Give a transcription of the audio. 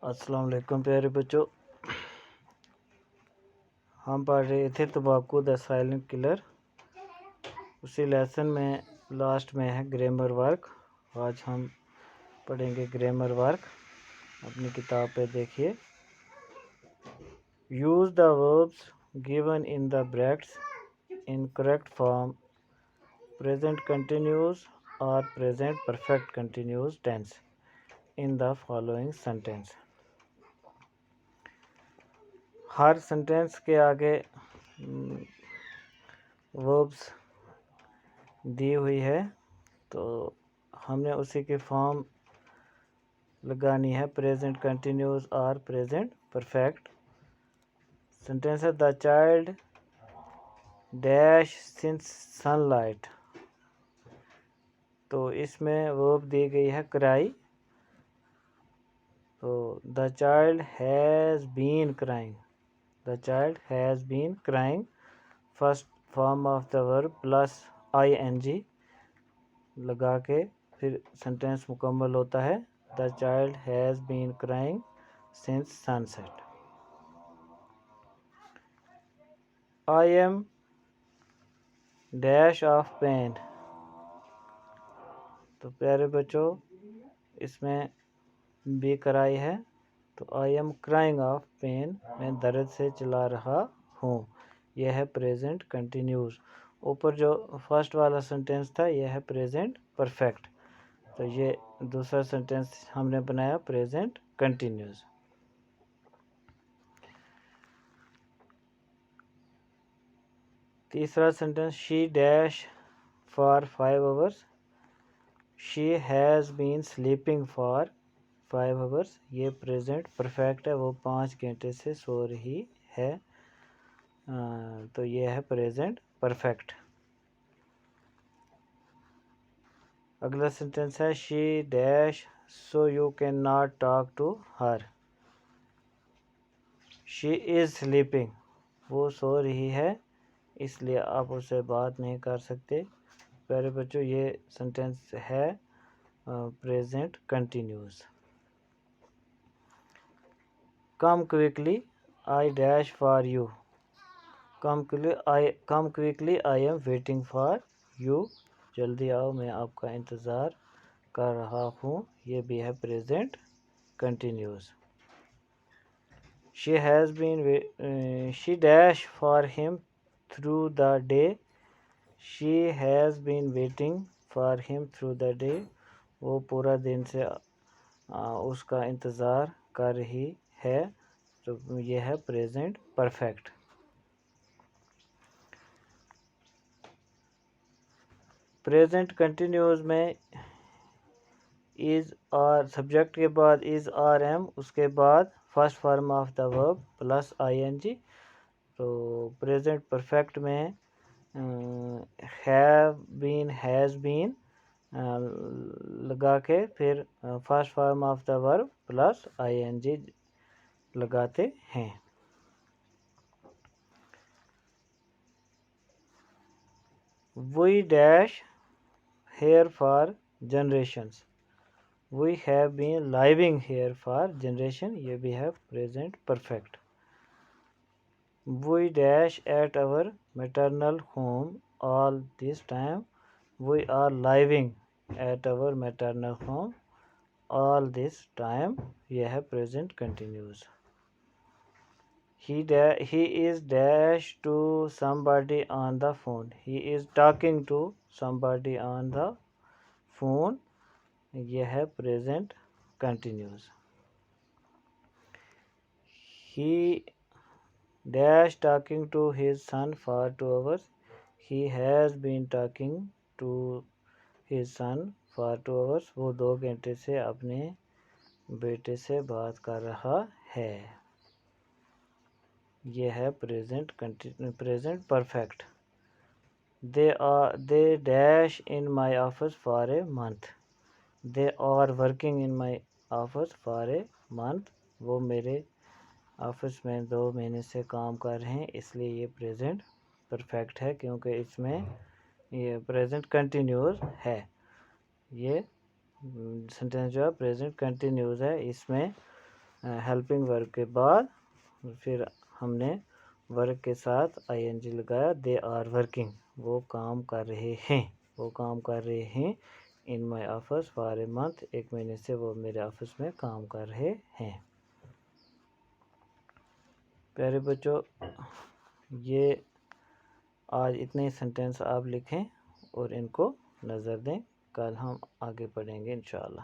अस्सलाम वालेकुम प्यारे बच्चों, हम पढ़ रहे थे तंबाकू द साइलेंट किलर। उसी लेसन में लास्ट में है ग्रामर वर्क। आज हम पढ़ेंगे ग्रामर वर्क। अपनी किताब पे देखिए। Use the verbs given in the brackets in correct form, present continuous और present perfect continuous tense in the following sentence. हर सेंटेंस के आगे वर्ब्स दी हुई है, तो हमने उसी की फॉर्म लगानी है, प्रेजेंट कंटिन्यूस और प्रेजेंट परफेक्ट। सेंटेंस है the child dash since sunlight. तो इसमें वर्ब दी गई है क्राई। तो the child has been crying. The child has been crying, first form of the verb plus ing लगा के फिर सेंटेंस मुकम्मल होता है। The child has been crying since sunset. I am dash of pain. तो प्यारे बच्चों, इसमें बी कराई है, तो I am crying of pen, मैं दर्द से चिल्ला रहा हूँ। यह है प्रेजेंट कंटिन्यूस। ऊपर जो फर्स्ट वाला सेंटेंस था यह है प्रेजेंट परफेक्ट। तो ये दूसरा सेंटेंस हमने बनाया प्रेजेंट कंटिन्यूस। तीसरा sentence she dash for 5 hours. She has been sleeping for 5 hours. ये प्रेजेंट परफेक्ट है, वो 5 घंटे से सो रही है। तो ये है प्रेजेंट परफेक्ट। अगला सेंटेंस है she dash so you can not talk to her. She is sleeping, वो सो रही है, इसलिए आप उससे बात नहीं कर सकते। प्यारे बच्चों, ये सेंटेंस है present continuous. Come quickly I dash for you. Come quickly I am waiting for you. जल्दी आओ, मैं आपका इंतज़ार कर रहा हूँ। ये भी है present continuous. She dash for him through the day. She has been waiting for him through the day. वो पूरा दिन से उसका इंतज़ार कर रही है। तो ये है प्रेजेंट परफेक्ट। प्रेजेंट कंटिन्यूस में इज़ और सब्जेक्ट के बाद इज़ आर एम, उसके बाद first form of the verb plus ing। तो प्रेजेंट परफेक्ट में हैव बीन हैज़ बीन लगा के फिर first form of the verb plus ing लगाते हैं। We dash here for generations. We have been living here for generation. ये भी है present perfect. We dash at our maternal home all this time. We are living at our maternal home all this time. ये है present continuous. He is dash to somebody on the phone. He is talking to somebody on the phone. यह है present continuous. He dash talking to his son for 2 hours. He has been talking to his son for 2 hours. वो 2 घंटे से अपने बेटे से बात कर रहा है। ये है present perfect. They dash in my office for a month. They are working in my office for a month. वो मेरे ऑफिस में 2 महीने से काम कर रहे हैं, इसलिए ये प्रेजेंट परफेक्ट है, क्योंकि इसमें ये प्रेजेंट कंटिन्यूस है। ये सेंटेंस जो है प्रेजेंट कंटिन्यूस है, इसमें ہیلپنگ ورب کے بعد پھر ہم نے ورک کے ساتھ آئی این جی لگایا. دے آر ورکنگ، وہ کام کر رہے ہیں، وہ کام کر رہے ہیں. In my office for a month, ایک مہینے سے وہ میرے آفس میں کام کر رہے ہیں. پیارے بچوں، یہ آج اتنے سینٹینس آپ لکھیں اور ان کو نظر دیں. کل ہم آگے پڑھیں گے انشاءاللہ.